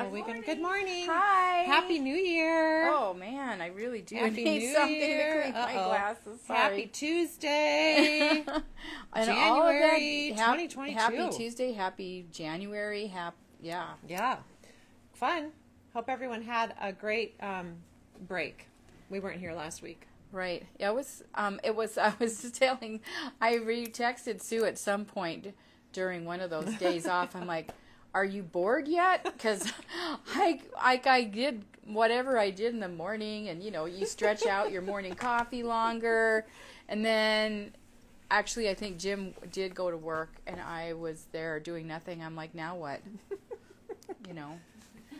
wonderful weekend. Good morning. Hi. Happy New Year. Oh man, I really do Happy need New something Year. to clean my glasses. Sorry. Happy Tuesday. And January 2022. Happy Tuesday. Happy January. Yeah. Yeah. Fun. Hope everyone had a great break. We weren't here last week. Right. Yeah, I was just telling, I texted Sue at some point during one of those days off. I'm like, are you bored yet? Because I did whatever I did in the morning, and you stretch out your morning coffee longer, and then actually I think Jim did go to work, and I was there doing nothing. I'm like, now what?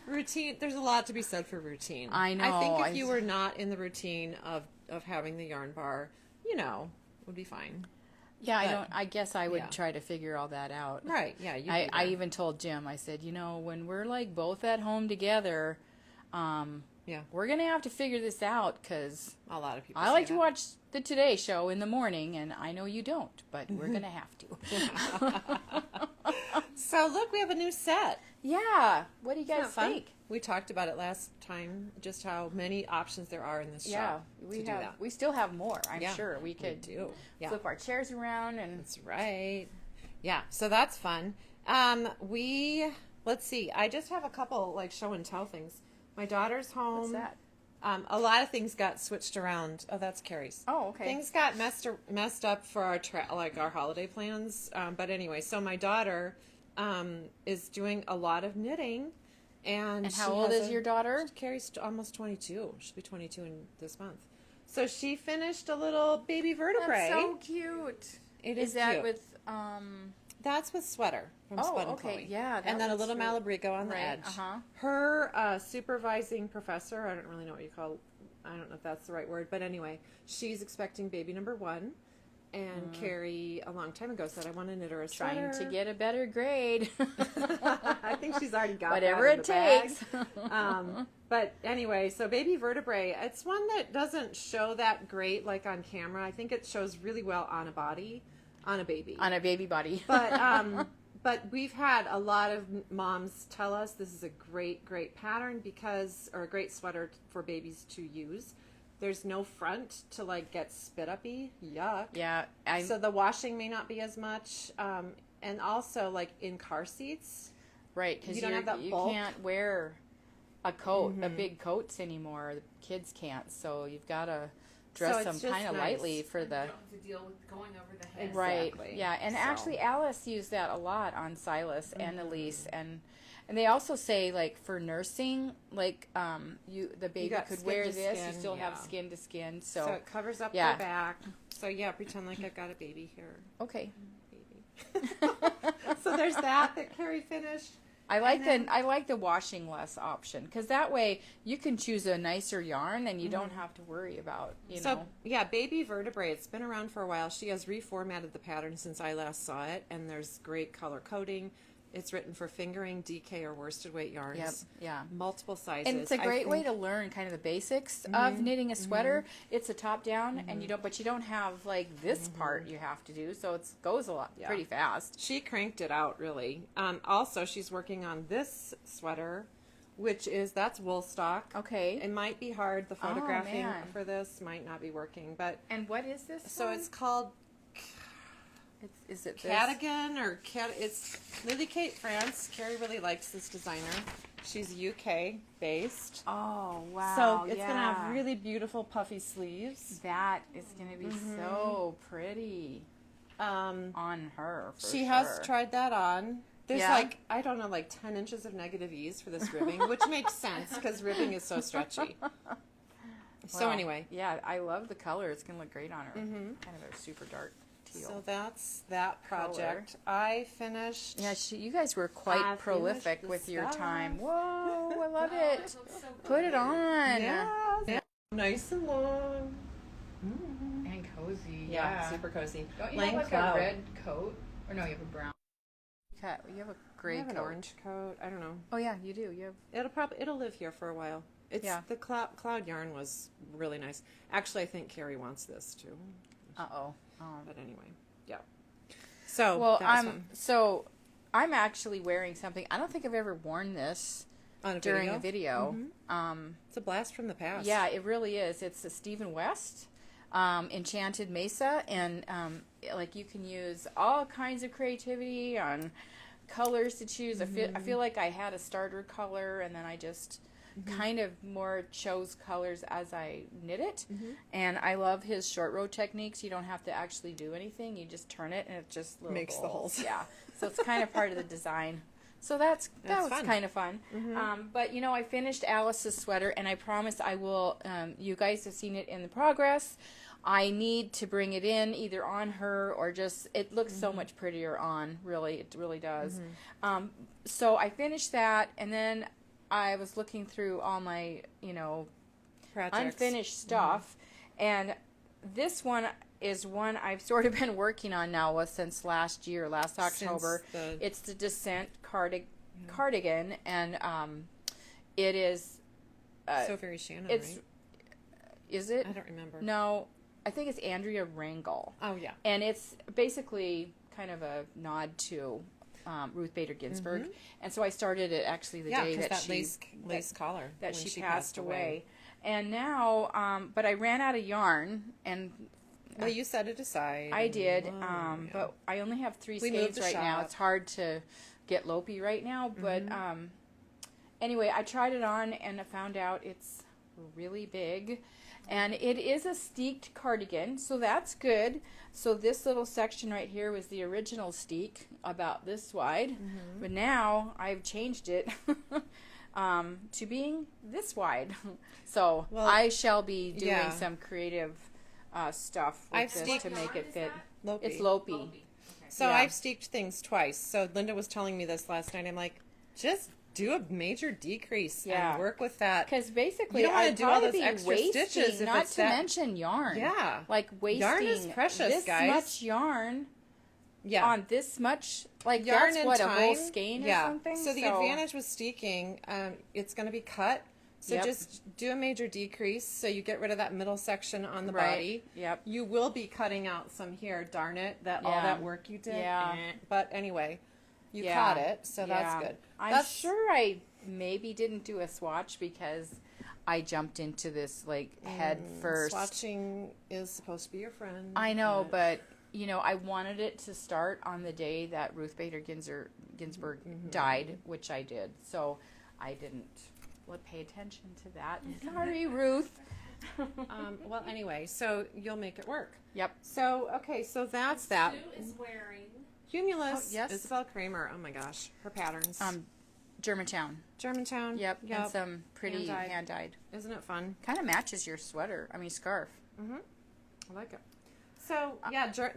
Routine. There's a lot to be said for routine. I know. I think if you were not in the routine of having the yarn bar, would be fine. Yeah, I guess I would try to figure all that out. Right. Yeah. I even told Jim. I said, when we're like both at home together, we're gonna have to figure this out because a lot of people. I like to watch the Today Show in the morning, and I know you don't, but we're gonna have to. So look, we have a new set. Yeah. What do you guys think? We talked about it last time, just how many options there are in this shop. We still have more. I'm sure we could flip our chairs around and. That's right. Yeah. So that's fun. Let's see. I just have a couple show and tell things. My daughter's home. What's that? A lot of things got switched around. Oh, that's Carrie's. Oh, okay. Things got messed up for our holiday plans. But anyway, so my daughter is doing a lot of knitting, and how old is your daughter? Carrie's almost 22. She'll be 22 in this month. So she finished a little baby vertebrae. That's so cute. It is that cute. with That's with Sweater from Spud and Chloe. Yeah, and then a little Malabrigo on the edge. Her supervising professor, I don't really know what you call, I don't know if that's the right word, but anyway, she's expecting baby number 1. And Carrie, a long time ago, said, I want to knit her a sweater. Trying to get a better grade. I think she's already got whatever that in it the takes. bag. But anyway, so baby vertebrae, it's one that doesn't show that great on camera. I think it shows really well on a body, on a baby. On a baby body. But we've had a lot of moms tell us this is a great, great pattern or a great sweater for babies to use. There's no front to get spit uppy. Yuck. Yeah. So the washing may not be as much. And also in car seats. Right. Because you don't have that you bulk. can't wear a coat, a big coats anymore. The kids can't. So you've got to dress them kind of lightly for the. To deal with going over the head. Right. Yeah. And actually Alice used that a lot on Silas and Elise. And they also say for nursing, the baby could wear this. You still have skin to skin, so it covers up their back. So pretend like I've got a baby here. Okay. Baby. So there's that Carrie finished. I like the washing less option because that way you can choose a nicer yarn and you don't have to worry about baby vertebrae. It's been around for a while. She has reformatted the pattern since I last saw it, and there's great color coding. It's written for fingering, DK, or worsted weight yarns. Yep, yeah. Multiple sizes. And it's a great way to learn kind of the basics of knitting a sweater. It's a top down, and you don't have this part you have to do, so it goes pretty fast. She cranked it out really. Also, she's working on this sweater, that's wool stock. Okay. It might be hard. The photographing for this might not be working, but. And what is this? So it's called. Is it Cardigan it's Lily Kate France. Carrie really likes this designer. She's UK based. Oh, wow. So it's going to have really beautiful puffy sleeves. That is going to be so pretty on her. She has tried that on. There's 10 inches of negative ease for this ribbing, which makes sense because ribbing is so stretchy. So anyway. Yeah, I love the color. It's going to look great on her. Kind of a super dark. So that's that project. I finished. Yeah, you guys were quite prolific with your time. Whoa, I love it. So Put it on. Yeah. Nice and long. And cozy. Yeah, super cozy. Don't you have a red coat? Or no, you have a brown. You have a gray coat. I have an orange coat. I don't know. Oh yeah, you do. You have. It'll live here for a while. The cloud yarn was really nice. Actually, I think Carrie wants this too. But anyway, yeah. So I'm actually wearing something. I don't think I've ever worn this during a video. It's a blast from the past. Yeah, it really is. It's a Stephen West, Enchanted Mesa, and like you can use all kinds of creativity on colors to choose. I feel like I had a starter color, and then I just kind of more chose colors as I knit it. And I love his short row techniques. You don't have to actually do anything. You just turn it, and it just makes the holes. Yeah, so it's kind of part of the design. So that was kind of fun. But, you know, I finished Alice's sweater, and I promise I will, you guys have seen it in the progress. I need to bring it in either on her or just, it looks so much prettier on, really. It really does. So I finished that, and then I was looking through all my, you know, projects, unfinished stuff, and this one is one I've sort of been working on now since last October. It's the Descent Cardigan, and it is... so very Shannon, right? Is it? I don't remember. No, I think it's Andrea Rangel. Oh, yeah. And it's basically kind of a nod to Ruth Bader Ginsburg. And so I started it actually the day that she... lace collar. That she passed away. And now, but I ran out of yarn, and... Well, you set it aside. I did, but I only have 3 skeins right now. It's hard to get lopey right now, but anyway, I tried it on, and I found out it's really big, and it is a steeked cardigan, so that's good. So this little section right here was the original steek, about this wide, but now I've changed it to being this wide. So I shall be doing some creative stuff with this to make it fit. Lopey. It's lopey. Okay. So I've steeked things twice. So Linda was telling me this last night. I'm like, just do a major decrease and work with that. Because basically, you don't want to do all those be extra stitches. If not it's to mention yarn. Yeah. Like wasting yarn is precious, this guys. much yarn on this much. Like yarn that's and a time. whole skein or something. So the advantage with steeking, it's going to be cut. So just do a major decrease so you get rid of that middle section on the body. Yep. You will be cutting out some here, darn it, all that work you did. Yeah. But anyway, you caught it, so that's good. I'm sure I maybe didn't do a swatch because I jumped into this like head first. Swatching is supposed to be your friend. I know, but you know, I wanted it to start on the day that Ruth Bader Ginsburg died, which I did. So I didn't pay attention to that. Sorry, Ruth. Well, anyway, so you'll make it work. Yep. So, okay, so that's that. Sue is wearing Humulus. Yes. Isabel Kraemer. Oh my gosh, her patterns. Germantown. Yep. And some pretty hand-dyed. Isn't it fun? Kind of matches your scarf. I like it. So,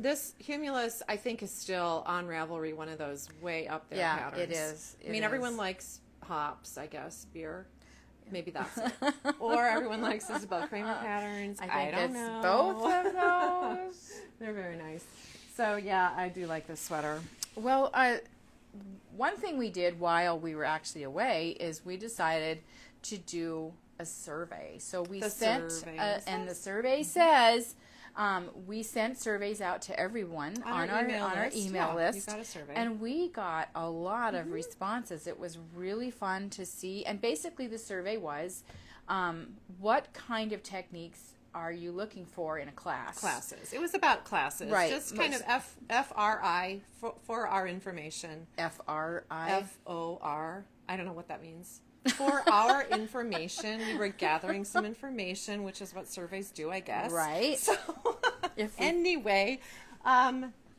this Humulus, I think, is still on Ravelry, one of those way up there patterns. It is. I mean, everyone likes hops, I guess, beer. Maybe that's it. Or everyone likes Isabel Kraemer patterns. I don't think it's know. both of those. They're very nice. So, yeah, I do like this sweater. Well, one thing we did while we were actually away is we decided to do a survey. So we sent, and the survey says... we sent surveys out to everyone on our email list. You got a survey. And we got a lot of responses. It was really fun to see. And basically the survey was, what kind of techniques are you looking for in a class? Classes. It was about classes. Right. Just kind of FRI for our information. FRI? FOR. I don't know what that means. For our information, we were gathering some information, which is what surveys do, I guess. Right. So, anyway,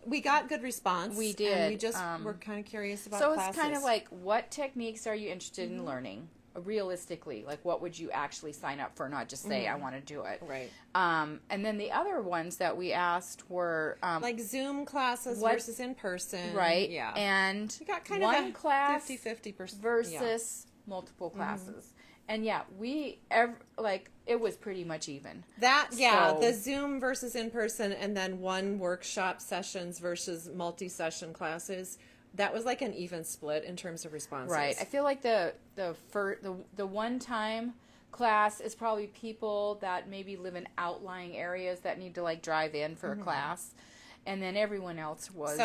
we got good response. We did. And we just were kind of curious about classes. So it's kind of like, what techniques are you interested in learning? Realistically, like what would you actually sign up for, not just say, I want to do it. Right. And then the other ones that we asked were... like Zoom classes versus in person. Right. Yeah. And we got kind one of a class 50-50% versus multiple classes. And it was pretty much even. The Zoom versus in person, and then one workshop sessions versus multi-session classes. That was like an even split in terms of responses. Right. I feel like the one-time class is probably people that maybe live in outlying areas that need to like drive in for a class. And then everyone else was,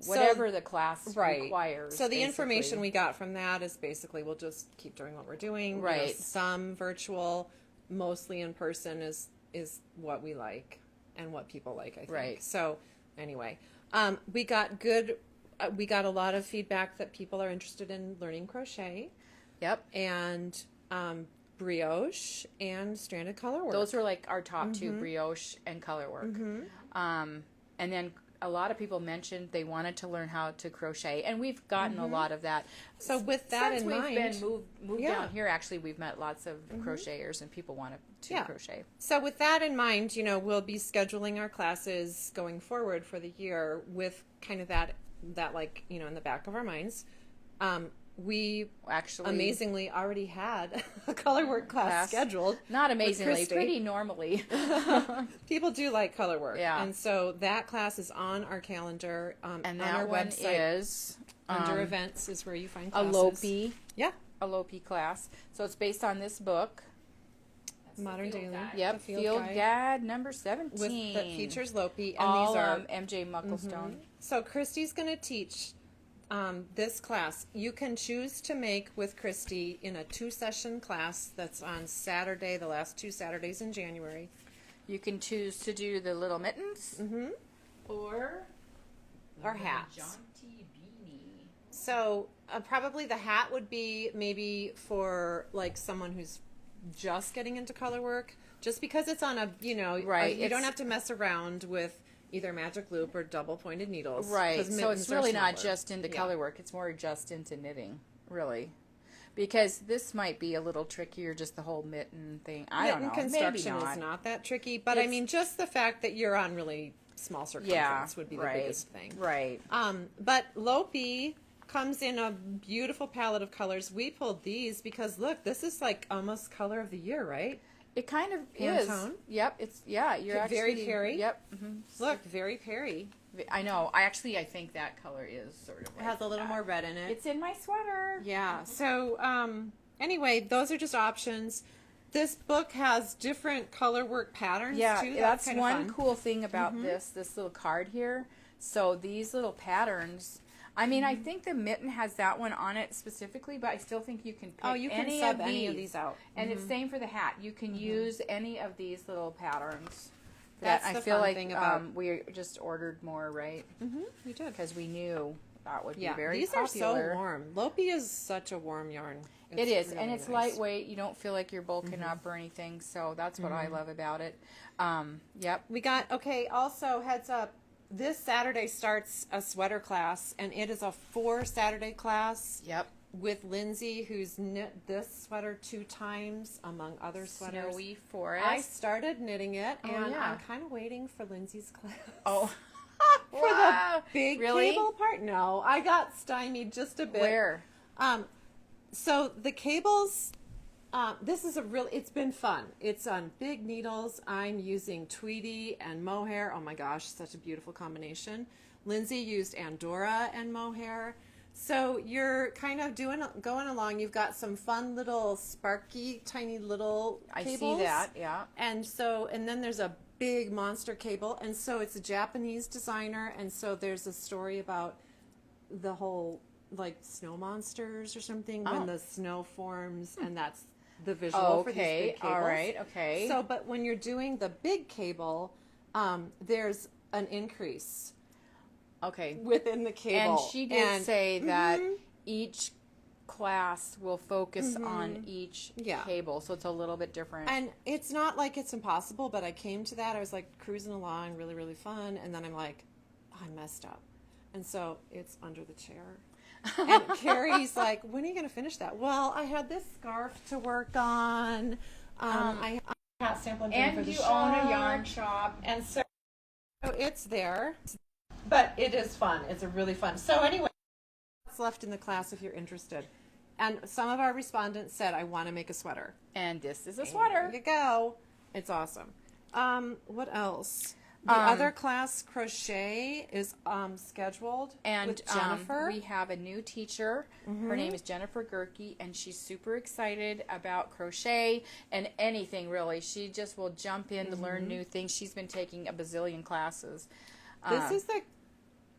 whatever the class requires. So the information we got from that is basically we'll just keep doing what we're doing. Right. Some virtual, mostly in person is what we like and what people like, I think. Right. So anyway, we got a lot of feedback that people are interested in learning crochet. Yep. And brioche and stranded colorwork. Those are like our top two, brioche and colorwork. And then a lot of people mentioned they wanted to learn how to crochet, and we've gotten a lot of that. So with that in mind, since we've been moved down here, actually, we've met lots of crocheters, and people wanted to crochet. So with that in mind, we'll be scheduling our classes going forward for the year with kind of that like, in the back of our minds. We actually amazingly already had a colorwork class scheduled. Not amazingly, pretty normally. People do like colorwork. Yeah. And so that class is on our calendar, and on that our one website. Is under events is where you find classes. Alopi. Yeah. Alopi class. So it's based on this book. Modern Daily. Yep. Field Guide number 17. That features Lopi. And all these are MJ Mucklestone. So Christy's going to teach this class. You can choose to make with Christy in a 2-session class that's on Saturday, the last 2 Saturdays in January. You can choose to do the little mittens or hats. Jaunty beanie. So probably the hat would be maybe for like someone who's just getting into color work, just because it's on a, you don't have to mess around with either magic loop or double pointed needles. Right. So it's really not just into color work. It's more just into knitting, really. Because this might be a little trickier, just the whole mitten thing. I don't know. Mitten construction is not that tricky, but I mean, just the fact that you're on really small circumference would be the biggest thing. Right. But Lopi comes in a beautiful palette of colors. We pulled these because look, this is like almost color of the year, right? It kind of Hand is. tone? Yep. You're actually very Perry. Yep. Look, very Perry. I know. I think that color is sort of. It has a little more red in it. It's in my sweater. Yeah. So anyway, those are just options. This book has different color work patterns too. That's kind one of fun. cool thing about this little card here. So these little patterns. I mean, I think the mitten has that one on it specifically, but I still think you can pick any of these out. And it's same for the hat. You can use any of these little patterns. That's I the feel fun like thing about we just ordered more, right? We did. Because we knew that would be very these popular. are so warm. Lopi is such a warm yarn. It is, really and it's nice. lightweight. You don't feel like you're bulking up or anything, so that's what I love about it. Yep. We got, also heads up, this Saturday starts a sweater class, and it is a 4-Saturday class. Yep. With Lindsay, who's knit this sweater 2 times, among other sweaters. Snowy Forest. I started knitting it, and yeah. I'm kind of waiting for Lindsay's class. Oh. For the big cable part? No, I got stymied just a bit. Where? So the cables, this is it's been fun. It's on big needles. I'm using Tweety and mohair. Oh my gosh, such a beautiful combination. Lindsay used Andorra and mohair. So you're kind of going along. You've got some fun little sparky, tiny little cables. I see that, yeah. And then there's a big monster cable. And so it's a Japanese designer. And so there's a story about the whole, like, snow monsters or something when the snow forms. And that's the visual for these big cables. All right, okay. So, but when you're doing the big cable, there's an increase. Okay. Within the cable. And she did say that each class will focus on each cable, so it's a little bit different. And it's not like it's impossible, but I came to that. I was like cruising along, really, really fun. And then I'm like, I messed up. And so it's under the chair. And Carrie's like, when are you going to finish that? Well, I had this scarf to work on. I got sampling for the shop. And you own a yarn shop. And so it's there. But it is fun. It's a really fun. So anyway, what's left in the class if you're interested? And some of our respondents said, I want to make a sweater. And this is a sweater. There you go. It's awesome. What else? The other class, crochet, is scheduled with Jennifer. We have a new teacher. Her name is Jennifer Gerke, and she's super excited about crochet and anything, really. She just will jump in to learn new things. She's been taking a bazillion classes. This is the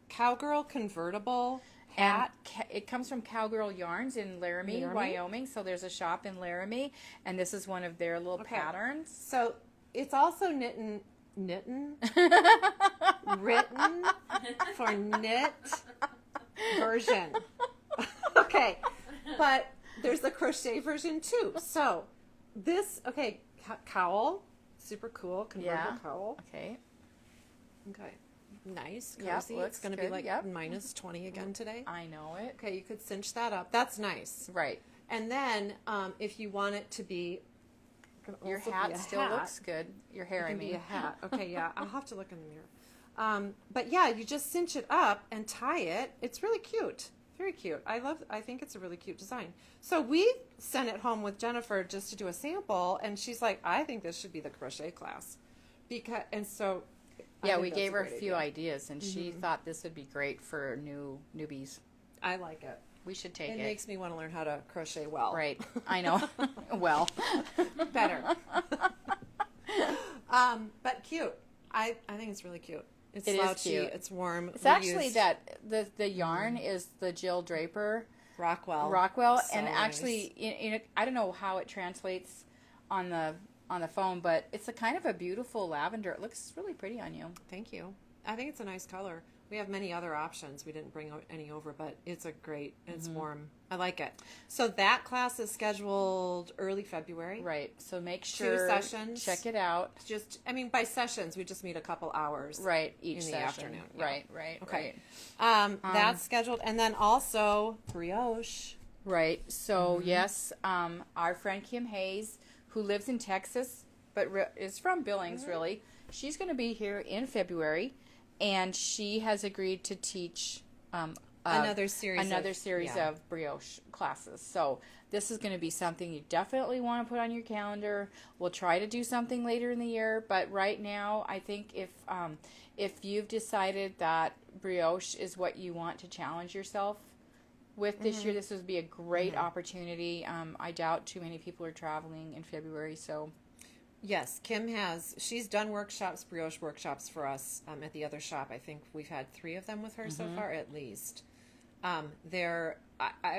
Cowgirl Convertible hat. And it comes from Cowgirl Yarns in Laramie, Wyoming. So there's a shop in Laramie, and this is one of their little patterns. So it's also written for knit version. Okay, but there's the crochet version too. So this, cowl, super cool, convertible cowl. Okay. Nice, cozy. Yep, it's going to be like minus 20 again today. I know it. Okay, you could cinch that up. That's nice. Right. And then if you want it to be... Your hat still looks good. Your hair, I mean. Be a hat. Okay, yeah. I'll have to look in the mirror. But yeah, you just cinch it up and tie it. It's really cute. Very cute. I think it's a really cute design. So we sent it home with Jennifer just to do a sample, and she's like, I think this should be the crochet class. Yeah, we gave her a few ideas, and she thought this would be great for newbies. I like it. We should take it. It makes me want to learn how to crochet well. Right. I know. Well. Better. But cute. I think it's really cute. It's slouchy. Cute. It's warm. It's actually that the yarn is the Jill Draper Rockwell, so and actually, I don't know how it translates on the phone, but it's a kind of a beautiful lavender. It looks really pretty on you. Thank you. I think it's a nice color. We have many other options. We didn't bring any over, but it's it's warm. I like it. So that class is scheduled early February. Right. So make sure 2 sessions. Check it out. By sessions, we just meet a couple hours. Right. Each in session. The afternoon. Right. Right. Okay. Right. That's scheduled, and then also Brioche. Right. So yes, our friend Kim Hayes, who lives in Texas but is from Billings, really, she's going to be here in February. And she has agreed to teach another series of brioche classes. So this is going to be something you definitely want to put on your calendar. We'll try to do something later in the year, but right now, I think if you've decided that brioche is what you want to challenge yourself with this year, this would be a great opportunity. I doubt too many people are traveling in February, so. Yes, she's done brioche workshops for us at the other shop. I think we've had 3 of them with her so far, at least. I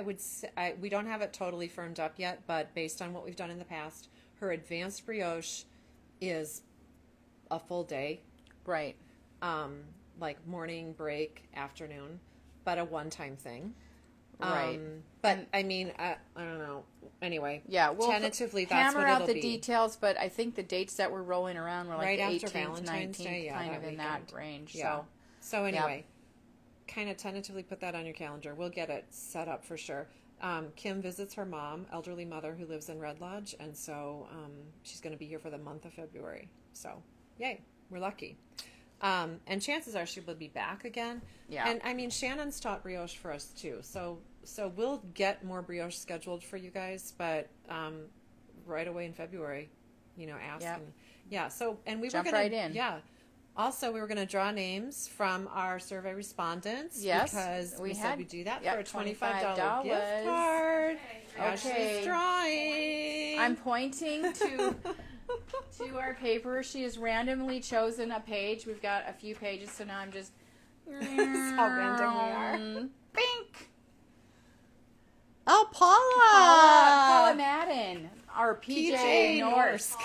would say, we don't have it totally firmed up yet, but based on what we've done in the past, her advanced brioche is a full day. Right. Like morning, break, afternoon, but a one-time thing. Right. But I mean, I don't know. Anyway, yeah, we'll tentatively that's hammer what out it'll the be. details, but I think the dates that were rolling around were like right the after 18th, Valentine's 19th, Day, kind of in weekend. that range. Yeah. So anyway, kind of tentatively put that on your calendar. We'll get it set up for sure. Kim visits her mom, elderly mother who lives in Red Lodge, and so she's going to be here for the month of February. So, yay, we're lucky. And chances are she will be back again. Yeah. And I mean, Shannon's taught brioche for us too. So we'll get more brioche scheduled for you guys, but right away in February, ask. Yep. So, and we Jump were going right in. Yeah. Also, we were going to draw names from our survey respondents. Yes. Because we said we'd do that yep, for a $25 gift card. Okay. Ashley's drawing. I'm pointing to our paper. She has randomly chosen a page. We've got a few pages, so now I'm just... That's how random we are. Bink! Oh, Paula Madden. Our PJ Norsk.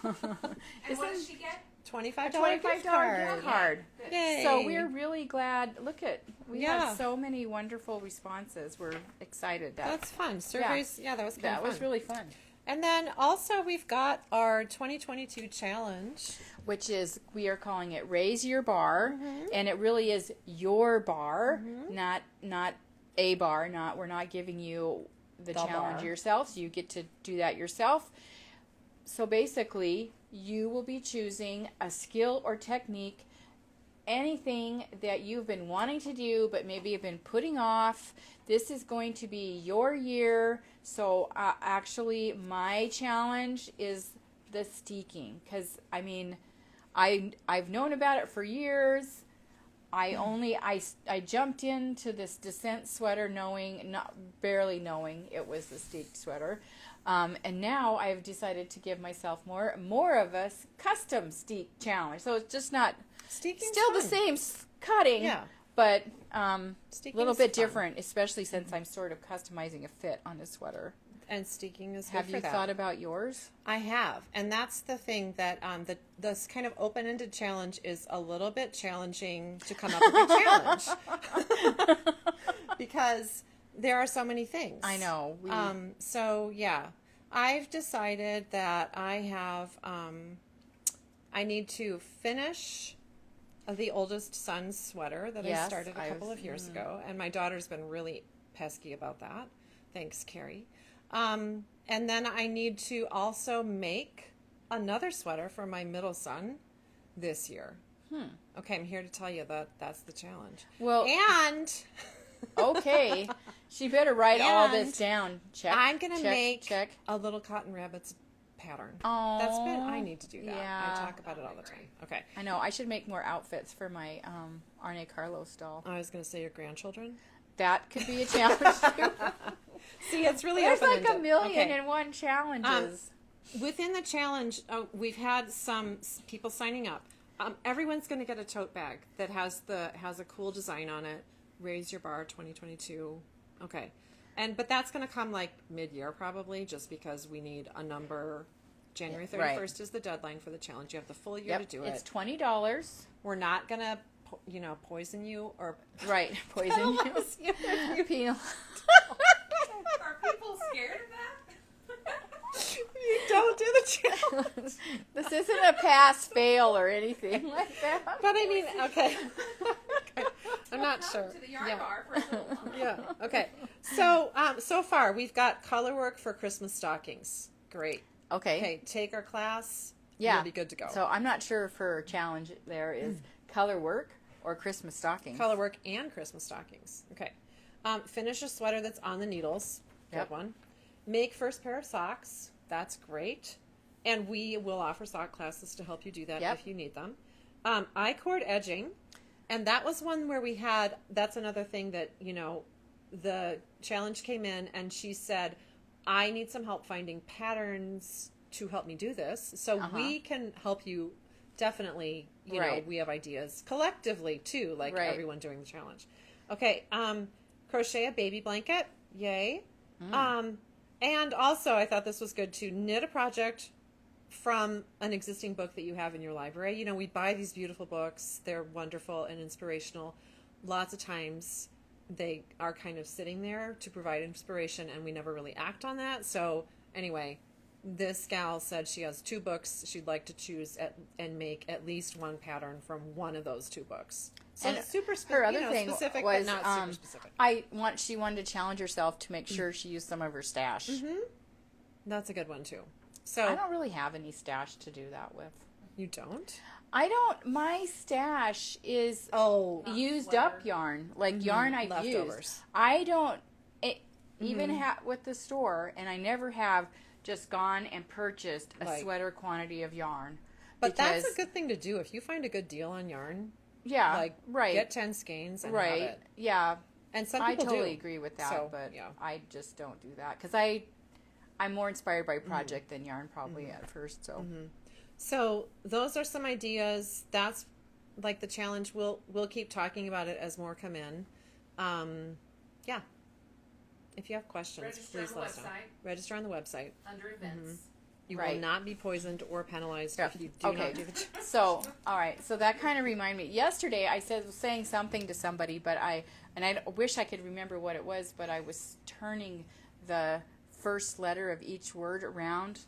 And what did she get? $25 gift card. Yay. So we're really glad. Look at, we had so many wonderful responses. We're excited. That's fun. Surveys, that was kind of fun. That was really fun. And then also we've got our 2022 challenge, which is, we are calling it Raise Your Bar, and it really is your bar, not a bar. We're not giving you the challenge yourself, so you get to do that yourself. So basically, you will be choosing a skill or technique, anything that you've been wanting to do but maybe have been putting off. This is going to be your year. So actually, my challenge is the steeking, because I mean, I've known about it for years. I jumped into this descent sweater barely knowing it was the steek sweater. And now I've decided to give myself more of a custom steek challenge. So it's just not Steeking's still the fun. same cutting. Yeah. But a little bit fun. different, especially since I'm sort of customizing a fit on a sweater. And steeking is good Have for you that. thought about yours? I have, and that's the thing that this kind of open-ended challenge is a little bit challenging to come up with a challenge because there are so many things. I know. So yeah, I've decided that I need to finish the oldest son's sweater that I started a couple of years ago, and my daughter's been really pesky about that. Thanks, Carrie. And then I need to also make another sweater for my middle son this year. Okay, I'm here to tell you that that's the challenge. Well, and okay, she better write all this down. Check. I'm gonna make check. a little cotton rabbit's pattern. Oh, I need to do that. yeah. I talk about it all the time. Okay. I know. I should make more outfits for my Arne Carlos doll. I was gonna say your grandchildren. That could be a challenge too. See, it's really There's like open-ended. a million Okay. and one challenges. Within the challenge, we've had some people signing up. Everyone's going to get a tote bag that has a cool design on it. Raise your bar 2022. Okay. But that's going to come like mid-year probably, just because we need a number. January 31st is the deadline for the challenge. You have the full year to do it. It's $20. We're not going to poison you or Poison you. Penal. Are people scared of that? you don't do the challenge. This isn't a pass-fail or anything like that. But I mean, okay. I'm not sure. To the yarn bar for a little while. Yeah. Okay. So far we've got color work for Christmas stockings. Great. Okay. Take our class. Yeah. You'll be good to go. So I'm not sure if her challenge there is color work or Christmas stockings. Color work and Christmas stockings. Okay. Finish a sweater that's on the needles. Good one. Make first pair of socks. That's great. And we will offer sock classes to help you do that if you need them. I-cord edging. And that was one where that's another thing that, the challenge came in and she said, I need some help finding patterns to help me do this. So we can help you definitely, we have ideas collectively too, like everyone doing the challenge. Okay. Crochet a baby blanket. Yay. And also I thought this was good too. Knit a project from an existing book that you have in your library. We buy these beautiful books. They're wonderful and inspirational. Lots of times they are kind of sitting there to provide inspiration and we never really act on that. So anyway, this gal said she has 2 books she'd like to choose and make at least one pattern from one of those 2 books. So and super her other thing specific, was, but not super specific. She wanted to challenge herself to make sure she used some of her stash. That's a good one too. So I don't really have any stash to do that with. You don't? I don't. My stash is used up yarn, like yarn I've Leftovers. used. I don't even with the store, and I never have just gone and purchased a sweater quantity of yarn. But that's a good thing to do if you find a good deal on yarn. Yeah, Get 10 skeins and have it. Yeah, and some I people totally do. agree with that, So, but I just don't do that because I'm more inspired by project than yarn probably at first. So. So those are some ideas. That's like the challenge. We'll keep talking about it as more come in. If you have questions, please let us know. Register on the website. Under events. You will not be poisined or penalized if you do not do the challenge. So, all right. So that kind of reminded me. Yesterday, I was saying something to somebody, but I wish I could remember what it was, but I was turning the first letter of each word around,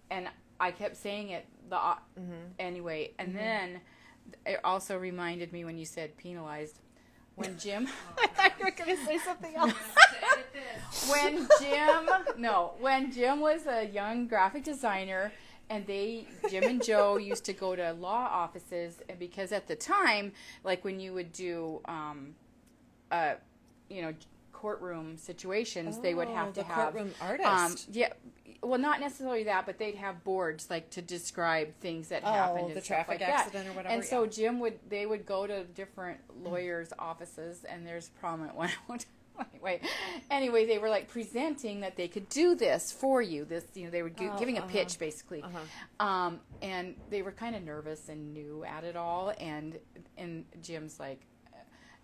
and I kept saying it anyway. And then it also reminded me when you said penalized. When Jim, I thought you were going to say something else. When Jim was a young graphic designer, and Jim and Joe used to go to law offices, and because at the time, like when you would do, courtroom situations, they would have to have courtroom artist. Well, not necessarily that, but they'd have boards like to describe things that happened and the stuff traffic like accident that. or whatever. And so they would go to different lawyers' offices, and there's a prominent one. Anyway, they were like presenting that they could do this for you. This, they were giving a pitch basically, and they were kind of nervous and new at it all. And Jim's like,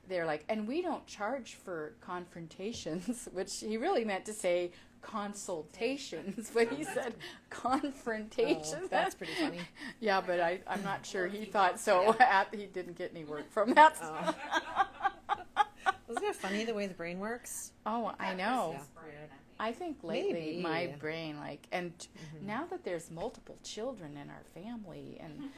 they're like, and we don't charge for confrontations, which he really meant to say consultations, but he said confrontations. Oh, that's pretty funny. Yeah, but I'm not sure he thought so. He didn't get any work from that. Oh. Isn't it funny the way the brain works? Oh, I know. Yeah. I think lately Maybe. my brain, and now that there's multiple children in our family, and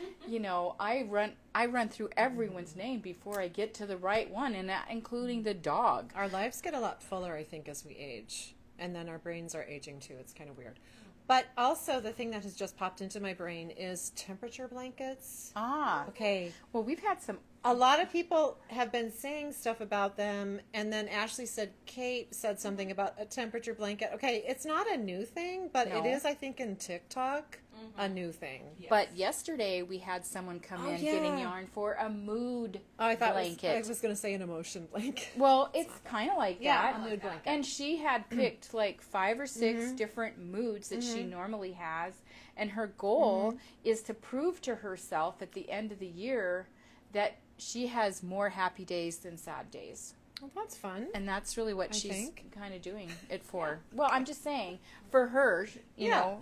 I run through everyone's name before I get to the right one, and that including the dog. Our lives get a lot fuller, I think, as we age, and then our brains are aging too. It's kind of weird. But also, the thing that has just popped into my brain is temperature blankets. Ah, Okay. well, we've had some. A lot of people have been saying stuff about them, and then Ashley said, Kate said something about a temperature blanket. Okay, it's not a new thing, but No. it is, I think, in TikTok, a new thing. Yes. But yesterday we had someone come in getting yarn for a mood I thought blanket. I was going to say an emotion blanket. Well, it's kind of like that. A mood blanket. And she had picked like 5 or 6 different moods that she normally has. And her goal is to prove to herself at the end of the year that she has more happy days than sad days. Well, that's fun. And that's really what I she's think. kind of doing it for. Well, I'm just saying, for her, you know.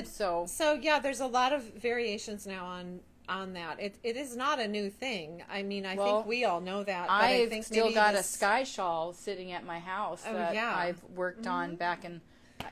So yeah, there's a lot of variations now on that. It is not a new thing. I mean, I think we all know that. But I I've think still maybe got a sky shawl sitting at my house that yeah. I've worked on back in,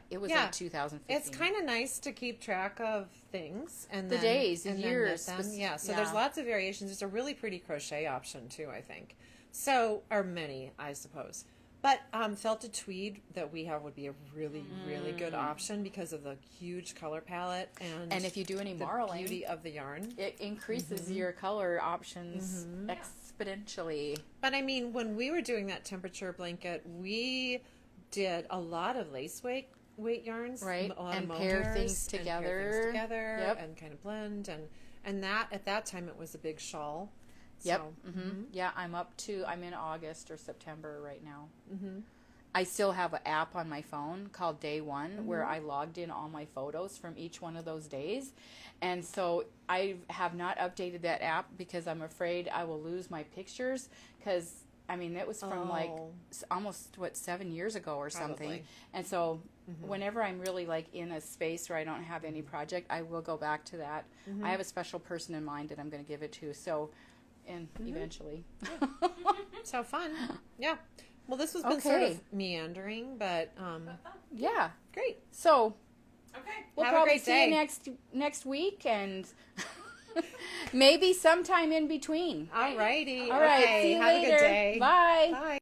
it was like 2015. It's kind of nice to keep track of things and The then, days, the and then years, knit them. Yeah, so yeah. there's lots of variations. It's a really pretty crochet option too, I think. So, or many, I suppose. But felted tweed that we have would be a really, really good option because of the huge color palette and if you do any the marling, beauty of the yarn. it increases your color options exponentially. But I mean, when we were doing that temperature blanket, we did a lot of lace weight yarns, Right, A lot and of pair mohair things and pair together. things together, Yep. and kind of blend and that at that time it was a big shawl. Yep. So, Yeah, I'm in August or September right now. I still have an app on my phone called Day One where I logged in all my photos from each one of those days. And so I have not updated that app because I'm afraid I will lose my pictures because, I mean, it was from like almost, 7 years ago or something. Probably. And so whenever I'm really like in a space where I don't have any project, I will go back to that. I have a special person in mind that I'm going to give it to. So, and eventually. So fun. Yeah. Well, this has been sort of meandering, but Yeah. great. So Okay. we'll Have a probably great see day. you next week and maybe sometime in between. All righty. All right. Okay. See you Have later. a good day. Bye. Bye.